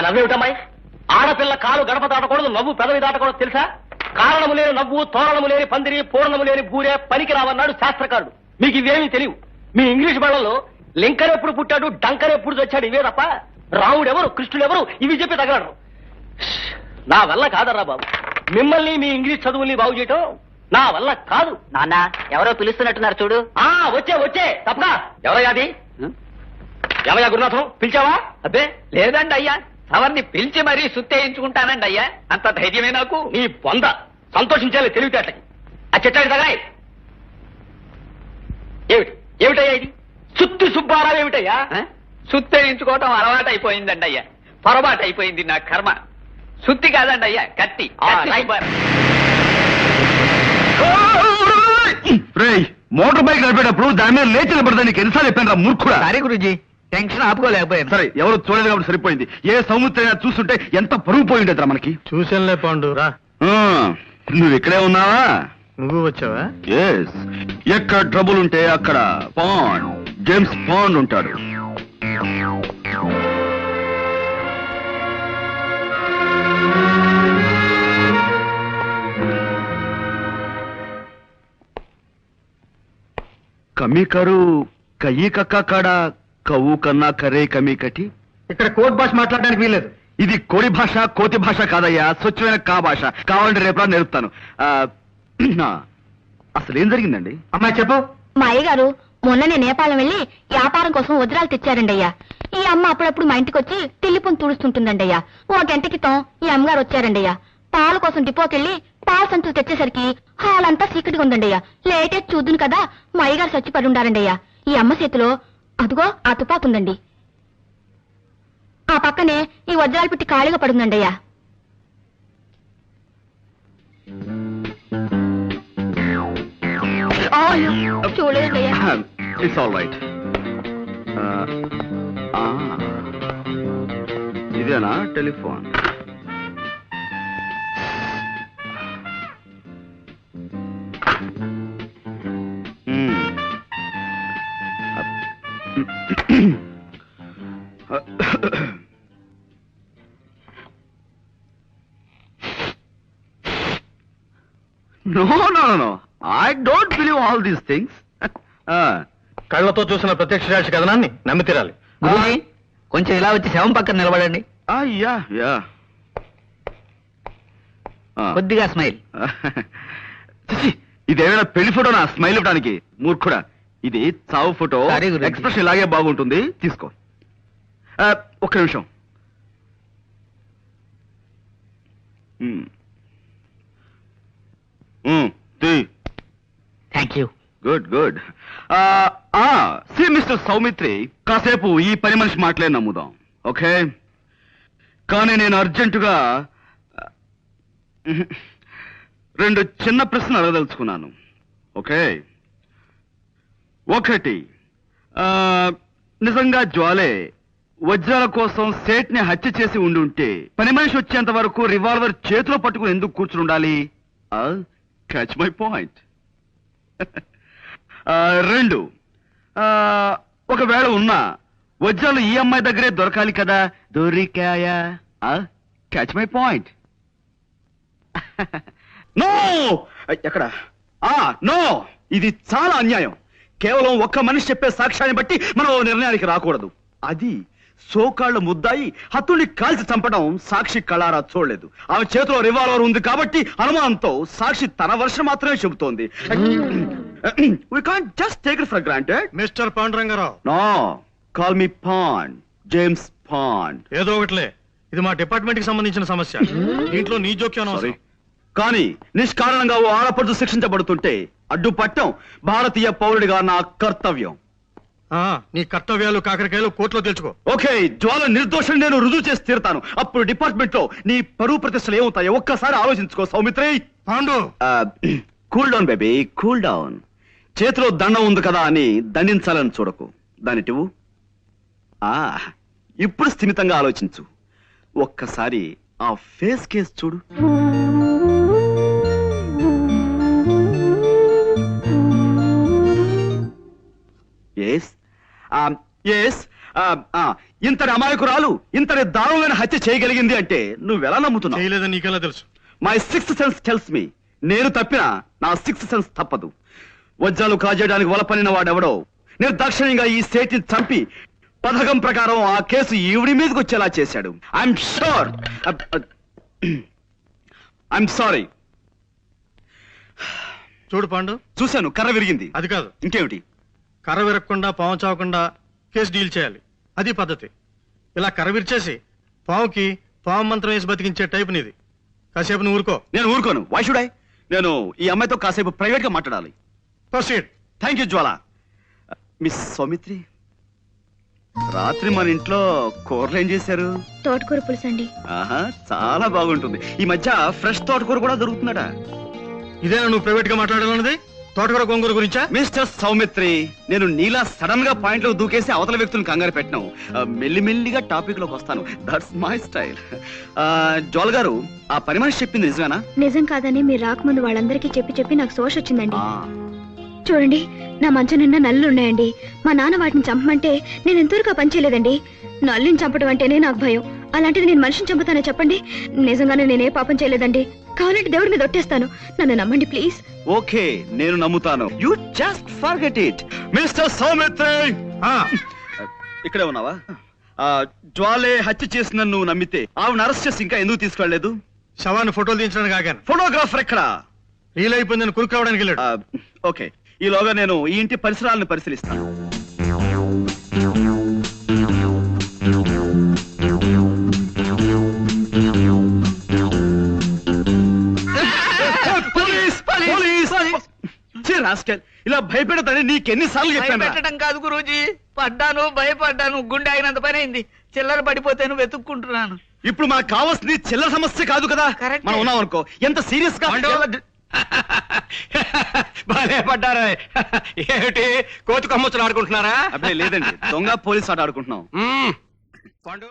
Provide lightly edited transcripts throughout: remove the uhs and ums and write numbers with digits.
నవ్వేమిటమ్మాయి? ఆడపిల్ల కాలు గడప దాటకూడదు, నవ్వు పెదవి దాటకూడదు తెలుసా? కారణము లేని నవ్వు, తోరణము లేని పందిరి, పూర్ణము లేని బూరే పనికి రావన్నాడు శాస్త్రకారుడు. మీకు ఇవేమీ తెలియవు. మీ ఇంగ్లీష్ బళ్ళలో లింకన్ ఎప్పుడు పుట్టాడు, డంకన్ ఎప్పుడు వచ్చాడు ఇవే తప్ప రాముడెవరు, కృష్ణుడెవరు ఇవి చెప్పి తగలడు. నా వల్ల కాదర్రా బాబు, మిమ్మల్ని మీ ఇంగ్లీష్ చదువుల్ని బాగు చేయటం నా వల్ల కాదు. నాన్న ఎవరో పిలుస్తున్నట్టున్నారు చూడు. వచ్చే తప్పగా. ఎవరయ్యాది? ఏమయ్యా గురునాథం, పిలిచావా? అబ్బే లేదండి అయ్యా, సవర్ని పిలిచి మరీ సుత్తేయించుకుంటానండి అయ్యా, అంత ధైర్యమే నాకు. నీ పొంద సంతోషించాలి తెలివితేటకి. ఆ చెట్టాడి తగాయ్ ఏమిటయ్యా ఇది? సుత్తి సుబ్బారావు ఏమిటయ్యా? సుత్తేయించుకోవటం అలవాటు అయిపోయిందండి అయ్యా, పొరపాటు అయిపోయింది నా కర్మ. సుత్తి కాదండి అయ్యా, కత్తి. మోటార్ బైక్ నడిపేటప్పుడు దాని మీద లేచి నిలబడదా నీకు ఎన్నిసార్లు చెప్పాను మూర్ఖుడా? సరే గురుజీ, టెన్షన్ ఆపుకోలేకపోయాను. సరే ఎవరు చూడలేదు కాబట్టి సరిపోయింది. ఏ సముద్రైనా చూస్తుంటే ఎంత పరుగు పోయిండేదిరా మనకి. చూసానులే పాండు రా. నువ్వు ఇక్కడే ఉన్నావా? నువ్వు వచ్చావా? ఎస్. ఎక్కడ ట్రబుల్ ఉంటే అక్కడ పాండ్, జేమ్స్ పాండ్ ఉంటాడు. కమ్మి కరు కయ్యి కక్క కాడ కవ్వు కన్నా కరే కమ్మి కటి. ఇక్కడ కోట్ భాష మాట్లాడడానికి వీల్లేదు. ఇది కోడి భాష, కోతి భాష కాదయ్యా, స్వచ్ఛమైన కా భాష. కావాలంటే రేపు నేర్పుతాను. అసలు ఏం జరిగిందండి? అమ్మాయి చెప్పు. మా అయ్యగారు మొన్ననే నేపాళం వెళ్లి వ్యాపారం కోసం వజ్రాలు తెచ్చారండి అయ్యా. ఈ అమ్మ అప్పుడప్పుడు మా ఇంటికి వచ్చి తిల్లిపొని తుడుస్తుంటుందండి అయ్యా. ఓ గంట క్రితం ఈ అమ్మగారు వచ్చారండి అయ్యా. పాల కోసం డిపోకెళ్ళి పాల సంచులు తెచ్చేసరికి హాల్ అంతా చీకటిగా ఉందండి అయ్యా. లేటెస్ట్ చూద్దును కదా మా అయ్యగారు చచ్చిపడి ఉండారండి అయ్యా. ఈ అమ్మ చేతిలో అదుగో ఆ తుపాకు ఉందండి. ఆ పక్కనే ఈ వజ్రాలు పెట్టి ఖాళీగా పడుందండి అయ్యా. చూడలేదండి అయ్యా. It's all right. ఇదేనా telephone? No. I don't believe all these things. కళ్ళతో చూసిన ప్రత్యక్ష సాక్షి కథనాన్ని నమ్మి తీరాలి. కొంచెం ఇలా వచ్చి శవం పక్కన నిలబడండి. యా కొద్దిగా స్మైల్. ఇదేమైనా పెళ్లి ఫోటోనా స్మైల్ ఇవ్వడానికి? మూర్ఖుడా, ఇది చావు ఫోటో. ఎక్స్ప్రెషన్ ఇలాగే బాగుంటుంది, తీసుకో. ఒక్క నిమిషం. Thank you. Good. See mister Soumitri, కాసేపు ఈ పని మనిషి మాటలే నమ్ముదాం, ఓకే? కానీ నేను అర్జెంటుగా 2 చిన్న ప్రశ్నలు అడగదలుచుకున్నాను, ఓకే? ఒకటి, నిజంగా జ్వాలే వజ్రాల కోసం సేట్ని హత్య చేసి ఉండుంటే పని మనిషి వచ్చేంత వరకు రివాల్వర్ చేతిలో పట్టుకుని ఎందుకు కూర్చుని ఉండాలి? Catch my point. 2, ఒకవేళ ఉన్నా వజ్రాలు ఈ అమ్మాయి దగ్గరే దొరకాలి కదా, దొరికాయా? Catch my point. నో, ఎక్కడ? నో, ఇది చాలా అన్యాయం. కేవలం ఒక్క మనిషి చెప్పే సాక్ష్యాన్ని బట్టి మనం నిర్ణయానికి రాకూడదు. అది సోకాళ్ల ముద్దాయి హత్తుల్ని కాల్చి చంపడం సాక్షి కళారా చూడలేదు. ఆమె చేతిలో రివాల్వర్ ఉంది కాబట్టి అనుమానంతో సాక్షి తన వర్షం మాత్రమే చెబుతోంది. We can't just take it for granted. Mister Panduranga Rao. No, call me Pond, James Pond. ఏదో ఒకటిలే, ఇది మా డిపార్ట్మెంట్ కి సంబంధించిన సమస్య. దీంట్లో నీ జోక్యం అవసరం. కానీ నిష్కారణంగా ఓ ఆడపడుచు శిక్షించబడుతుంటే అడ్డుపట్టం భారతీయ పౌరుడిగా నా కర్తవ్యం. నీ కర్తవ్యాలు కాకరకాయలు కోర్టులో తెలుసుకో. ఓకే, జ్వాల నిర్దోషం నేను రుజువు చేసి తీరుతాను. అప్పుడు డిపార్ట్మెంట్ లో నీ పరువు ప్రతిష్టలు ఏమవుతాయో ఒక్కసారి ఆలోచించుకో Saumitri. Pandu, cool down baby, cool down. చేతిలో దండం ఉంది కదా అని దండించాలని చూడకు, దానిటివు. ఇప్పుడు స్థిమితంగా ఆలోచించు. ఒక్కసారి ఆ ఫేస్ కేస్ చూడు. ఇంతటి అమాయకురాలు ఇంతటి దారుణమైన హత్య చేయగలిగింది అంటే నువ్వెలా నమ్ముతున్నావు? చేయలేదని నీకెలా తెలుసు? My sixth sense tells me. నేను తప్పినా నా సిక్స్త్ సెన్స్ తప్పదు. వజ్రాలు కాజేయడానికి వలపనిన వాడెవడో నిర్దాక్షిణ్యంగా ఈ సేటిని చంపి పథకం ప్రకారం ఆ కేసు ఈవిడి మీదకి వచ్చేలా చేశాడు. I'm sure. I'm sorry. చూడు పాండు, చూశాను, కర్ర విరిగింది. అది కాదు, ఇంకేమిటి? కర్ర విరగకుండా పాము చావకుండా కేసు డీల్ చేయాలి. అది పద్ధతి. ఇలా కర్ర విరిచేసి పావుకి పాము మంత్రం వేసి బతికించే టైప్ నీది. కాసేపు నువ్వు ఊరుకో. నేను ఊరుకోను. Why should I? నేను ఈ అమ్మాయితో కాసేపు ప్రైవేట్ గా మాట్లాడాలి. Proceed. Thank you Jwala. Miss Soumitri, రాత్రి మన ఇంట్లో కూరలు ఏం చేశారు? తోటకూర పులుసు అండి. ఆహా, చాలా బాగుంటుంది. ఈ మధ్య ఫ్రెష్ తోటకూర కూడా దొరుకుతుందట. ఇదేనా నువ్వు ప్రైవేట్ గా మాట్లాడాలన్నది? తోటకూర గోంగూర గురించా? మిస్టర్ సౌమిత్రి, నేను నీలా సడన్ గా పాయింట్ లో దూకేసి అవతల వ్యక్తులను కంగారు పెట్టను. మెల్లిమెల్లిగా టాపిక్ లోకి వస్తాను. That's my style. జోల్ గారు, ఆ పని మనిషి చెప్పింది నిజమేనా? నిజం కాదని మీరు రాకముందు వాళ్ళందరికీ చెప్పి చెప్పి నాకు సోష వచ్చిందండి. ఆ, చూడండి, నా మంచం నిండా నల్లు ఉన్నాయండి. మా నాన్న వాటిని చంపమంటే నేను ఎంతవరకు ఆ పని చేయలేదండి. నల్లుని చంపడం అంటేనే నాకు భయం. అలాంటిది నేను మనిషిని చంపుతానా చెప్పండి? నిజంగానే నేనే పాపం చేయలేదండి. కావాలంటే దేవుడి మీద ఒట్టేస్తాను. నన్ను నమ్మండి ప్లీజ్. ఓకే, నేను నమ్ముతాను. You just forget it. Mister Saumitri, ఇక్కడే ఉన్నావా? జ్వాలే హత్య చేసిన నువ్వు నమ్మితే ఆవిడ అరెస్ట్ చేసి ఇంకా ఎందుకు తీసుకెళ్లలేదు? శవాన్ని ఫోటోలు తీయించడానికి ఆగాను. ఫోటోగ్రాఫర్ ఎక్కడ? రీల్ అయిపోయిందని కురుకు రావడానికి వెళ్ళాడు. ఓకే, ఈలోగా నేను ఈ ఇంటి పరిసరాలను పరిశీలిస్తాను. పోలీస్! పోలీస్! ఛీ, రాస్కెల్, ఇలా భయపెడతాని నీకెన్నిసార్లు చెప్పాను? పెట్టడం కాదు గురూజీ, పడ్డాను, భయపడ్డాను, గుండె అయినంత పని అయింది. చిల్లర పడిపోతేను వెతుక్కుంటున్నాను. ఇప్పుడు మనకు కావాల్సింది చిల్లర సమస్య కాదు కదా. Correct. మనం ఉన్నాం అనుకో, ఎంత సీరియస్ గా బాగా పడ్డారా? ఏమిటి కోతి కొమ్మచ్చులు ఆడుకుంటున్నారా? అప్పుడే లేదండి, దొంగ పోలీస్ ఆట ఆడుకుంటున్నాం. పాండు,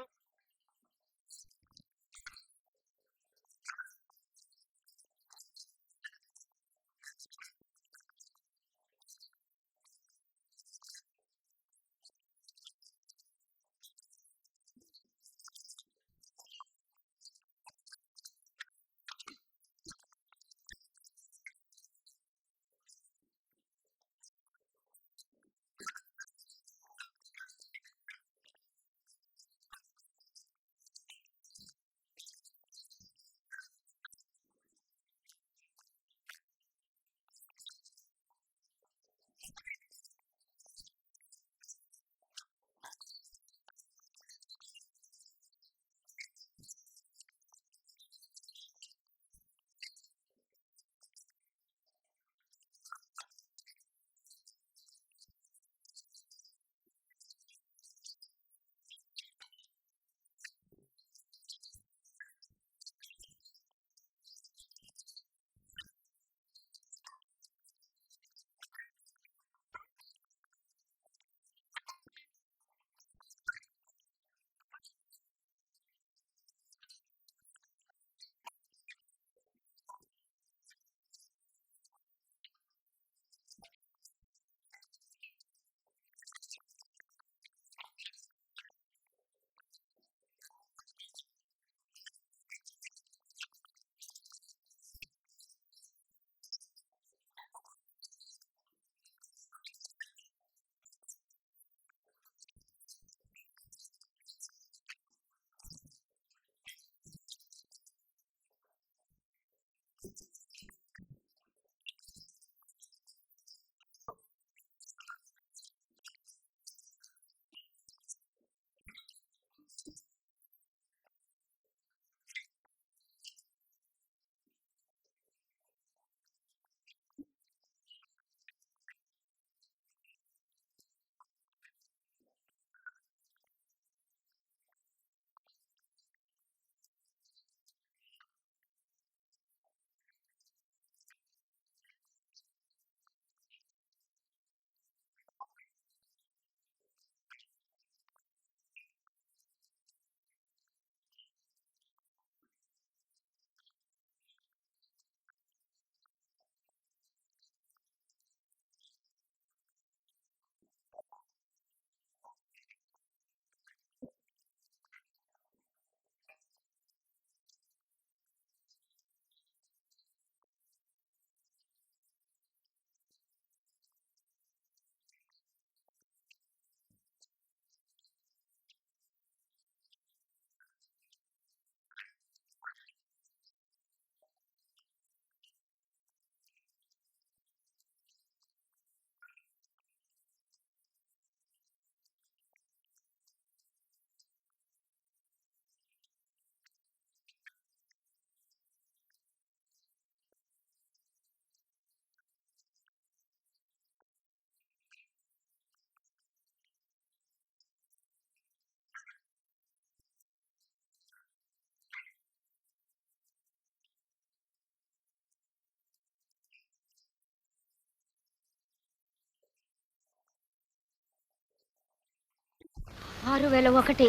6001,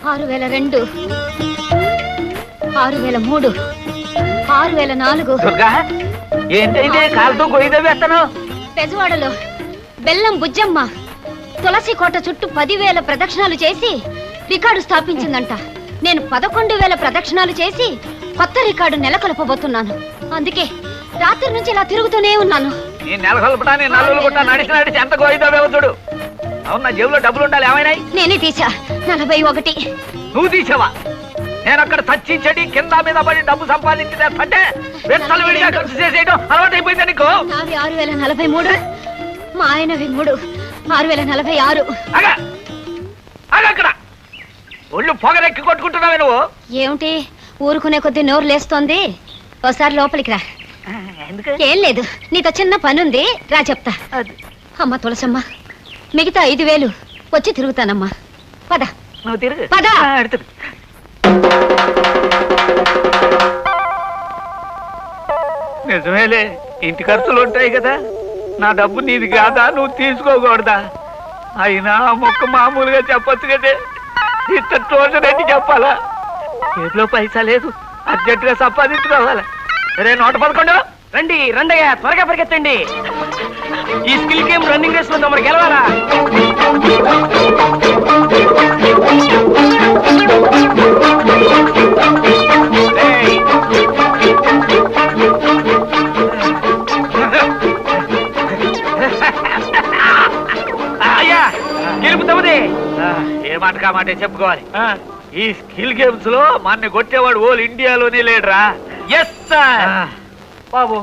6002, 6003, 6004. దుర్గా ఏంటైతే కాలుతో గొయ్యి వేస్తాను. పెజవాడలో బెల్లం బుజ్జమ్మ తులసి కోట చుట్టూ 10,000 ప్రదక్షిణాలు చేసి రికార్డు స్థాపించిందంట. నేను 11,000 ప్రదక్షిణాలు చేసి కొత్త రికార్డు నెలకొల్పబోతున్నాను. అందుకే రాత్రి నుంచి ఇలా తిరుగుతూనే ఉన్నాను. నీ నెలకొల్పటా నీ నల్లులు గుట్ట నడిచి నడిచి ఎంత గొయ్యితో వేవుతుడు. అవును, నా జేబులో డబ్బులు ఉండాలి, ఏమైనాయి? నేనే తీసా 41. నువ్వు తీసావా? నేను అక్కడ చచ్చి చెడి కింద మీద పడి డబ్బు సంపాదించేస్తే వెత్తలు విడిగా ఖర్చు చేసేయడం అలవాటు అయిపోయింది నీకు. నావి 6043, మా ఆయనవి 3, 6046. అక్కడ ఒళ్ళు పొగరెక్కి కొట్టుకుంటున్నావే నువ్వు. ఏమిటి ఊరుకునే కొద్దీ నోరు లేస్తోంది? ఒకసారి లోపలికి రా. ఏం లేదు, నీతో చిన్న పనుంది, రా చెప్తా. అమ్మ తులసమ్మ, మిగతా 5,000 వచ్చి తిరుగుతానమ్మా. పద నువ్వు తిరుగు. పద. నిజమేలే, ఇంటి ఖర్చులు ఉంటాయి కదా. నా డబ్బు నీది కాదా, నువ్వు తీసుకోకూడదా? అయినా మొక్క మామూలుగా చెప్పొచ్చు కదే, ఇంత రోజునని చెప్పాలా? చేతిలో పైసా లేదు, అర్జెంటుగా సంపాదించుకోవాలా. రే 111 రండి రండయ్యా, త్వరగా పరిగెత్తండి. ఈ స్కిల్ గేమ్ రన్నింగ్ రేస్ లో తమరు గెలవాలా? అయ్యా గెలుపు తమది. ఏ మాట కా మాట చెప్పుకోవాలి. ఈ స్కిల్ గేమ్స్ లో మన కొట్టేవాడు ఓల్ ఇండియాలోనే లేడురా. Yes sir. బాబు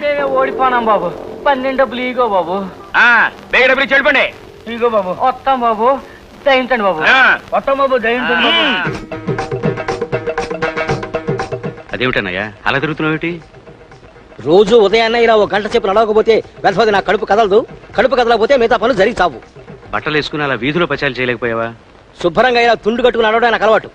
మేమే ఓడిపోనాం బాబు. 12 డబ్బులు ఇగో బాబు. బేగ డబ్బులు చెడిపోండి. ఇగో బాబు. వస్తాం బాబు, దయించండి బాబు. వస్తాం బాబు, దయించండి బాబు. అదేమిటన్నయ్యా అలా తిరుగుతున్నావు? రోజు ఉదయాన్నే ఇలా 1 గంట సేపు నడవకపోతే వెళ్తుంది, నా కడుపు కదలదు. కడుపు కదలకపోతే మిగతా పనులు జరిగి చావు. బట్టలు వేసుకుని అలా వీధిలో పచాలు చేయలేకపోయావా? శుభ్రంగా ఇలా తుండు కట్టుకుని నడవడం నాకు అలవాటు.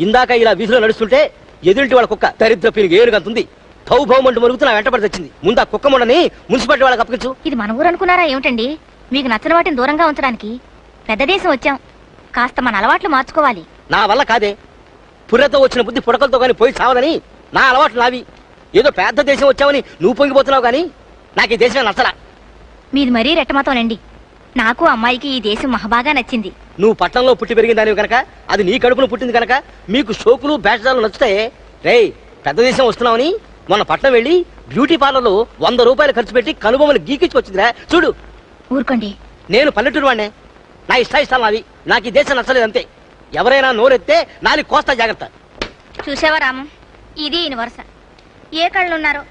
ఇందాక ఇలా వీధిలో నడుస్తుంటే ఎదురింటి వాళ్ళ కుక్క దరిద్ర పీలికి ఏరుగంతుంది. భౌభౌమంటూ మరుగుతూ నా వెంటబడి తెచ్చింది. ముందు ఆ కుక్క ముండని మున్సిపాలిటీ వాళ్ళకి అప్పగించు. ఇది మన ఊరు అనుకున్నారా ఏమిటండి? మీకు నచ్చిన వాటిని దూరంగా ఉంచడానికి పెద్ద దేశం వచ్చాం. కాస్త మన అలవాట్లు మార్చుకోవాలి. నా వల్ల కాదే, పుర్రెతో వచ్చిన బుద్ధి పుడకలతో కానీ పోయి చావదని నా అలవాట్లు నావి. ఏదో పెద్ద దేశం వచ్చావని నువ్వు పొంగిపోతున్నావు కానీ నాకు ఈ దేశమే నచ్చలా. మీది మరీ రెట్టమాతోనండి. నాకు అమ్మాయికి ఈ దేశం మహాబాగా నచ్చింది. నువ్వు పట్టణంలో పుట్టి పెరిగిన దానివి కనుక, అది నీ కడుపులో పుట్టింది కనుక మీకు షోకులు బ్యాచదాలు నచ్చుతాయి. రేయ్, పెద్ద దేశం వస్తున్నావని మొన్న పట్నం వెళ్ళి బ్యూటీ పార్లర్లో 100 రూపాయలు ఖర్చు పెట్టి కనుబొమ్మలు గీకిచ్చి వచ్చిందిరా. చూడు, ఊరుకోండి. నేను పల్లెటూరు వాడినే, నా ఇష్టాలు నావి. నాకు ఈ దేశం నచ్చలేదు అంతే. ఎవరైనా నోరెత్తే నాలుగు కోస్తా జాగ్రత్త. చూసావా రామం, ఇది ఈయన వరుస. ఏ కళ్ళున్నారో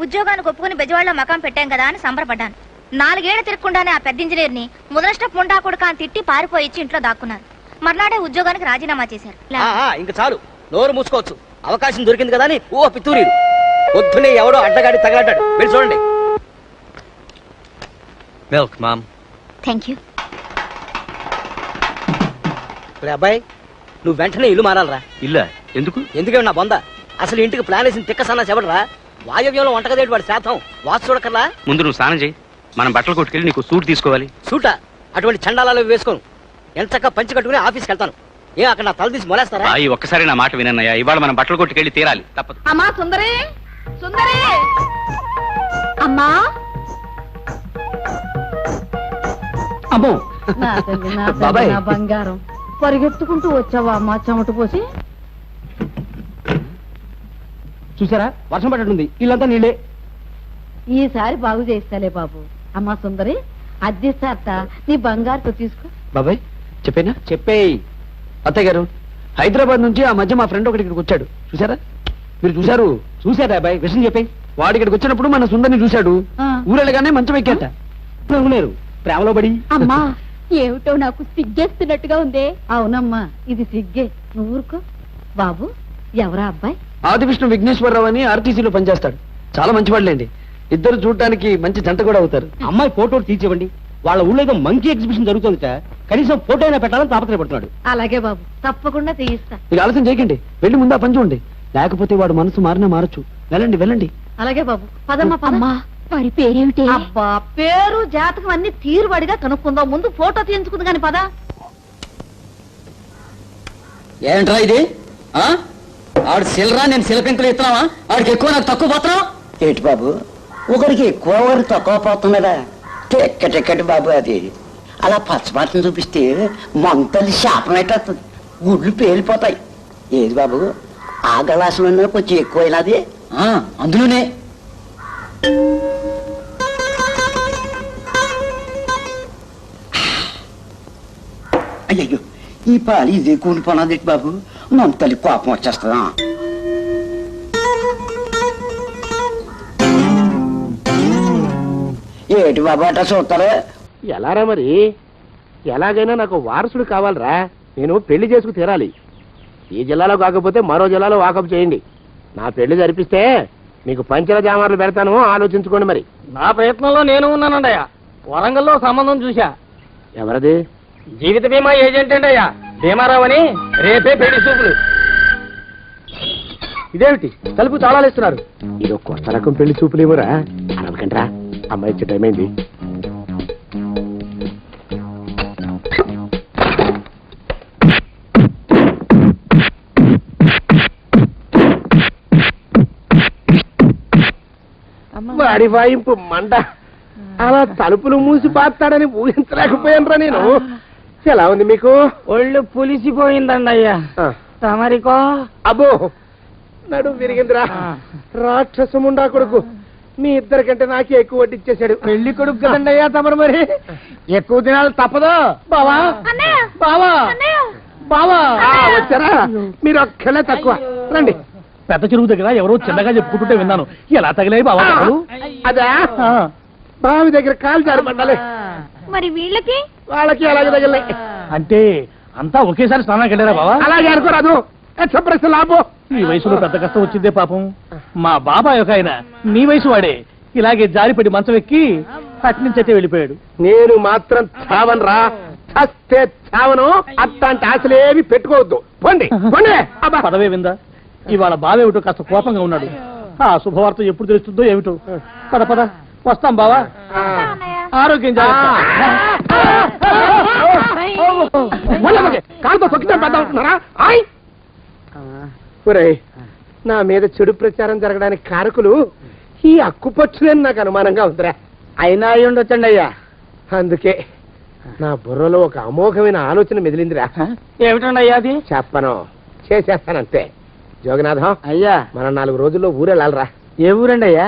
ఉద్యోగానికి ఒప్పుకుని బెజవాడలో మకాం పెట్టాం కదా అని సంబరపడ్డాను. 4 ఏళ్లు తిరగకుండానే ఆ పెద్ద ఇంజనీర్ని ముదనష్టపు ముండా కొడుకా అని తిట్టి పారిపోయి ఇంట్లో దాక్కున్నారు. మర్నాడే ఉద్యోగానికి రాజీనామా చేశారు. ఇంకా చాలు, నోరు మూసుకోవచ్చు. అవకాశం దొరికింది కదా అని ఓ పిత్తూరి పొద్దునే ఎవడో అడ్డగాడి తగలడ్డాడు. వెళ్ళి చూడండి. Milk ma'am. Thank you. అబ్బాయి, నువ్వు వెంటనే ఇల్లు మారాలరా. ఇల్లా? ఎందుకు? ఎందుకంటే నా బొంద అసలు ఇంటికి ప్లాన్ వేసిన తిక్క సన్నా చెవడరా. వాయవ్యంలో వంటగదేటి వాడి శాతం వాసు చూడకర్లా. ముందు నువ్వు స్నానం చేయి, మనం బట్టలు కొట్టుకెళ్ళి నీకు సూట్ తీసుకోవాలి. సూటా? అటువంటి చండాలాలు వేసుకోను. ఎంతక్క పంచి కట్టుకుని ఆఫీస్కి వెళ్తాను. ఏ అక్కడ నా తల తీసి మొలేస్తారా? ఈ ఒక్కసారి నా మాట వినన్నయ్యా, ఇవాళ మనం బట్టలు కొట్టుకెళ్ళి తీరాలి, తప్పదు. అమ్మా సుందరి, సుందరి అమ్మా. అమ్మో బాబాయ్, బంగారం పరిగెత్తుకుంటూ వచ్చావా అమ్మా చెమట పోసి? చూసారా, వర్షం పడ్డట్టుంది, ఇల్లంతా నీళ్ళే. ఈసారి బాగు చేస్తాలే బాబు. అమ్మా సుందరి, అద్దెస్తారట, నీ బంగారుతో తీసుకో. బాబాయ్ చెప్పేనా? చెప్పేయి. అత్తయ్య గారు, హైదరాబాద్ నుంచి ఆ మధ్య మా ఫ్రెండ్ ఒకటి ఇక్కడికి వచ్చాడు, చూసారా? మీరు చూసారు? చూసారా అబ్బాయి? విషయం చెప్పేయి. వాడు ఇక్కడికి వచ్చినప్పుడు మన సుందరిని చూశాడు. ఊరెళ్ళగానే మంచం ఎక్కాట. లేరు ప్రేమలో పడి. అమ్మా, ఏమిటో నాకు సిగ్గేస్తున్నట్టుగా ఉందే. అవునమ్మా, ఇది సిగ్గే. నువ్వు ఊరుకో. బాబు, ఎవరా అబ్బాయి? ఆదివిష్ణు విఘ్నేశ్వరరావు అని ఆర్టీసీలో పనిచేస్తాడు. చాలా మంచివాళ్ళండి. ఇద్దరు చూడటానికి మంచి జంట కూడా అవుతారు. అమ్మాయి ఫోటోలు తీర్చివ్వండి. వాళ్ళ ఊళ్ళో ఏదో మంకీ ఎగ్జిబిషన్ జరుగుతుందిట, కనీసం ఫోటో అయినా పెట్టాలని తాపత్రయపడుతున్నాడు. అలాగే బాబు, తప్పకుండా తీయిస్తా. ఇక ఆలస్యం చేయకండి, వెళ్ళి ముందు ఆ పని చూడండి. లేకపోతే వాడు మనసు మారినా మారచ్చు. వెళ్ళండి వెళ్ళండి. అలాగే బాబు, పదమ్మా పదమ్మా. వారి పేరేమిటి? అబ్బా, పేరు జాతకం అన్ని తీరుబడిగా కనుక్కుందాం. ముందు ఫోటో తీయించుకుంది కాని పద. ఏంట్రా ఇది ఆడు సిల్లరా, నేను సిలపెంకులు ఇస్తున్నావా? ఆడికి ఎక్కువ నాకు తక్కువ పోతున్నావు ఏంటి బాబు? ఒకరికి ఎక్కువ వారు తక్కువ పోతున్నదా? టిక్కెట్ బాబు, అది అలా పచ్చబాటను చూపిస్తే మంతలు శాపం ఎట్టేస్తుంది, గుడ్లు పేలిపోతాయి. ఏది బాబు ఆ గలాసులో కొంచెం ఎక్కువైనది, అందులోనే అయ్యో ఈ పాలు ఇదే కూలిపోనది బాబు, మంతలి కోపం వచ్చేస్తుందా? ఏటి బాబు అట్లా చూస్తారా? ఎలారా మరి? ఎలాగైనా నాకు వారసుడు కావాలరా, నేను పెళ్లి చేసుకు తీరాలి. ఈ జిల్లాలో కాకపోతే మరో జిల్లాలో వాకప్ చేయండి. నా పెళ్లి జరిపిస్తే మీకు పంచల జామార్లు పెడతాను, ఆలోచించుకోండి. మరి నా ప్రయత్నంలో నేను ఉన్నానండయ్యా. వరంగల్లో సంబంధం చూశా. ఎవరది? జీవిత బీమా ఏజెంట్ అండి అయ్యా, భీమారావు అని. రేపే పెళ్లి చూపులు. ఇదేమిటి తలుపు తాళాలేస్తున్నారు? ఇది కొత్త రకం పెళ్లి చూపులేమోరా. అరవకంట్రా, అమ్మాయి ఇచ్చే టైం అయింది. వాడి వాయింపు మండ, అలా తలుపులు మూసి పాతాడని ఊహించలేకపోయానురా నేను. ఎలా ఉంది మీకు? ఒళ్ళు పులిసిపోయిందండి అయ్యా. తమరికో? అబ్బో, నడు విరిగిందిరా. రాక్షసముండా కొడుకు, మీ ఇద్దరికంటే నాకే ఎక్కువ వడ్డిచ్చేశాడు. పెళ్లి కొడుకు కదండి అయ్యా తమరు, మరి ఎక్కువ దినాలు తప్పదు. బావా బావా బావా, వచ్చారా? మీరు ఒక్కలే తక్కువ. రండి. పెద్ద చెరువు దగ్గర ఎవరో చిన్నగా చెప్పుకుంటుంటే విన్నాను. ఎలా తగిలాయి బావా? అదా, బావి దగ్గర కాలు జారి పడ్డాలి. మరి వీళ్ళకి? వాళ్ళకి అలాగే తగిలినాయి. అంటే అంతా ఒకేసారి స్నానానికి వెళ్ళారా బావా? అలాగే అనుకోరాదు. ఎక్స్ప్రెస్ లాభం. ఈ వయసులో పెద్ద కష్టం వచ్చిందే పాపం. మా బాబాయ్ ఒక ఆయన నీ వయసు వాడే ఇలాగే జారిపడి మంచం ఎక్కి అట్నుంచైతే వెళ్ళిపోయాడు. నేను మాత్రం చావనరా, చస్తే చావను. అట్లాంటి ఆశలేవి పెట్టుకోవద్దు. పోండి పోండి. పదవే విందా, ఇవాళ బావేమిటో కాస్త కోపంగా ఉన్నాడు. ఆ శుభవార్త ఎప్పుడు తెలుస్తుందో ఏమిటో. పద పద, వస్తాం బావా. ఆరోగ్యం కాలుతో తొక్కితే పెద్దవుతున్నారా? నా మీద చెడు ప్రచారం జరగడానికి కారకులు ఈ అక్కుపచ్చులని నాకు అనుమానంగా ఉందిరా. అయినా అయి ఉండొచ్చండి అయ్యా. అందుకే నా బుర్రలో ఒక అమోఘమైన ఆలోచన మెదిలిందిరా. ఏమిటండి అయ్యా అది? చెప్పను, చేసేస్తానంతే. జోగనాథం అయ్యా, మనం 4 రోజుల్లో ఊరెళ్ళాలరా. ఏ ఊరండి అయ్యా?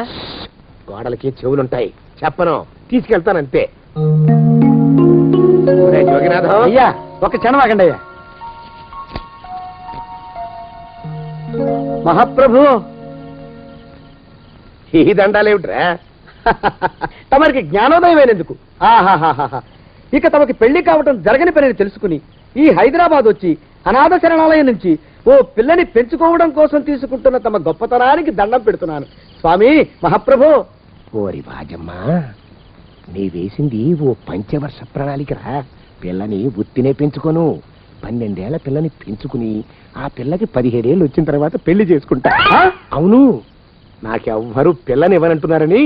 గోడలకి చెవులుంటాయి, చెప్పను, తీసుకెళ్తానంతే. జోగినాథం అయ్యా, ఒక క్షణం ఆగండి అయ్యా. మహాప్రభు, ఈ దండాలేమిట్రా? తమరికి జ్ఞానోదయం అయినందుకు ఆహాహాహా. ఇక తమకి పెళ్లి కావటం జరగని పనిని తెలుసుకుని ఈ హైదరాబాద్ వచ్చి అనాథ శరణాలయం నుంచి ఓ పిల్లని పెంచుకోవడం కోసం తీసుకుంటున్న తమ గొప్పతనానికి దండం పెడుతున్నాను స్వామి. మహాప్రభు. ఓరి బాజమ్మా, నీ వేసింది ఓ పంచవర్ష ప్రణాళికరా. పిల్లని ఉత్తినే పెంచుకోను, 12 ఏళ్ల పిల్లని పెంచుకుని ఆ పిల్లకి 17 ఏళ్ళు వచ్చిన తర్వాత పెళ్లి చేసుకుంటా. అవును, నాకెవ్వరూ పిల్లని ఇవ్వనంటున్నారని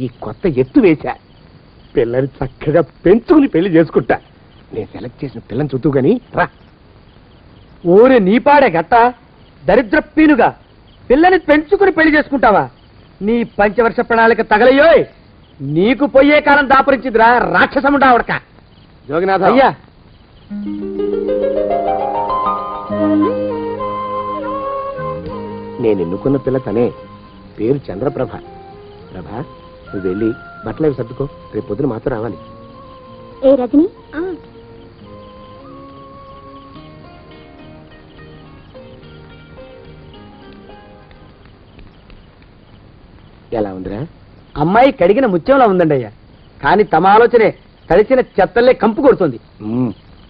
ఈ కొత్త ఎత్తు వేశా. పిల్లని చక్కగా పెంచుకుని పెళ్లి చేసుకుంటా. నేను సెలెక్ట్ చేసిన పిల్లని చూద్దు గాని రా. ఓరే నీపాడే గట్ట, దరిద్ర పీనుగా పిల్లని పెంచుకుని పెళ్లి చేసుకుంటావా? నీ పంచవర్ష ప్రణాళిక తగలయ్యోయ్. నీకు పోయే కాలం దాపరించిందిరా రాక్షసముండా ఉడక. జోగినాథ అయ్యా, నేను ఎన్నుకున్న పిల్ల తనే. పేరు చంద్రప్రభ. ప్రభ, నువ్వు వెళ్ళి బట్టలు అవి సర్దుకో, రేపు పొద్దున మాతో రావాలి. ఏ రజని, ఎలా ఉందిరా? అమ్మాయి కడిగిన ముత్యంలా ఉందండి అయ్యా. కానీ తమ ఆలోచనే తడిచిన చెత్తల్లే కంపు కొడుతుంది.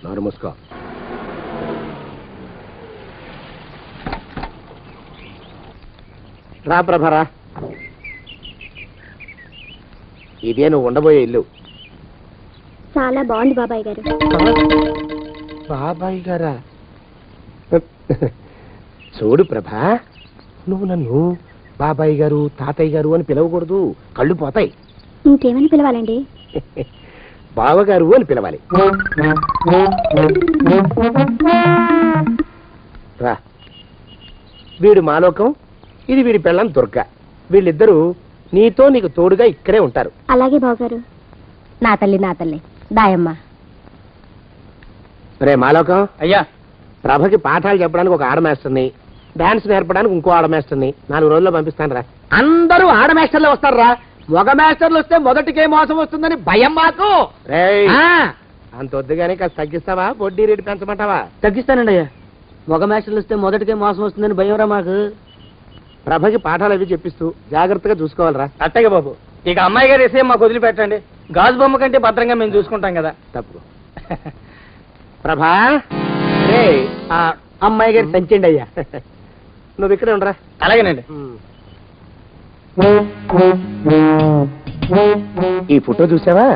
నోరు మూసుకో. రా ప్రభరా, ఇదే నువ్వు ఉండబోయే ఇల్లు. చాలా బాగుంది బాబాయ్ గారు. బాబాయ్ గారా? చూడు ప్రభా, నువ్వు నన్ను బాబాయ్ గారు తాతయ్య గారు అని పిలవకూడదు, కళ్ళు పోతాయి. ఇంకేమని పిలవాలండి? బావగారు అని పిలవాలి. రా. వీడు మాలోకం, ఇది వీడి పెళ్ళం దుర్గ. వీళ్ళిద్దరూ నీతో నీకు తోడుగా ఇక్కడే ఉంటారు. అలాగే బావగారు. నా తల్లి నా తల్లి దాయమ్మ. రే మాలోకం, అయ్యా ప్రభకి పాఠాలు చెప్పడానికి ఒక ఆడమేస్టర్ని, డాన్స్ నేర్పడానికి ఇంకో ఆడమేస్టర్ని 4 రోజుల్లో పంపిస్తాను రా. అందరూ ఆడ మాస్టర్లు వస్తారా? మగ మాస్టర్లు వస్తే మొదటికే మోసం వస్తుందని భయం మాకు. రేయ్, ఆ, అంత వద్దుగానే కాస్త తగ్గిస్తావా? వడ్డీ రేటు పెంచమంటావా? తగ్గిస్తానండి అయ్యా. మగ మాస్టర్లు వస్తే మొదటికే మోసం వస్తుందని భయం రా మాకు. ప్రభకి పాఠాలు అవి చెప్పిస్తూ జాగ్రత్తగా చూసుకోవాలరా. అట్టగే బాబు, ఇక అమ్మాయి గారి విషయం మాకు వదిలిపెట్టండి. గాజు బొమ్మ కంటే భద్రంగా మేము చూసుకుంటాం కదా. తప్పు. ప్రభా, రే ఆ, అమ్మాయి గారి సంచండి అయ్యా. నువ్వు ఇక్కడే ఉండరా. అలాగేనండి. ఈ ఫోటో చూసావా?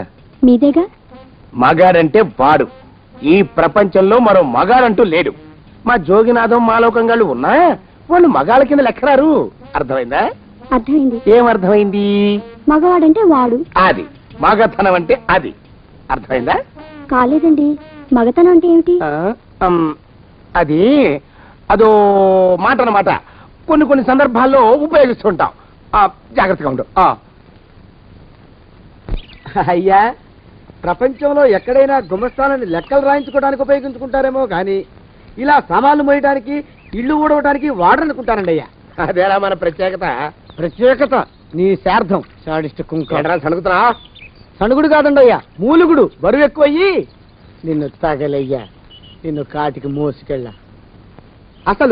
మీదేగా. మగాడంటే వాడు. ఈ ప్రపంచంలో మరో మగాడంటూ లేడు. మా జోగినాథం మాలోకంగాళ్ళు ఉన్నా వాళ్ళు మగాళ్ళ కింద లెక్కరారు. అర్థమైందా? అర్థమైంది. ఏం అర్థమైంది? మగవాడంటే వాడు. అది మగతనం అంటే అది. అర్థమైందా? కాలేదండి. మగతనం అంటే ఏమిటి? అది అదో మాట అన్నమాట. కొన్ని సందర్భాల్లో ఉపయోగిస్తుంటాం. జాగ్రత్తగా ఉండు. అయ్యా, ప్రపంచంలో ఎక్కడైనా గుమస్తాలని లెక్కలు రాయించుకోవడానికి ఉపయోగించుకుంటారేమో కానీ ఇలా సామాన్లు మోయడానికి, ఇల్లు ఊడవడానికి వాడరనుకుంటానండి అయ్యా. అదేరా మన ప్రత్యేకత. ప్రత్యేకత నీ శార్థం సాడిస్ట్ కుంక. ఎడరా సణుకుతున్నా? సణుగుడు కాదండి అయ్యా, మూలుగుడు. బరువు ఎక్కువయ్యి నిన్ను తగలయ్యా, నిన్ను కాటికి మోసుకెళ్ళా. అసలు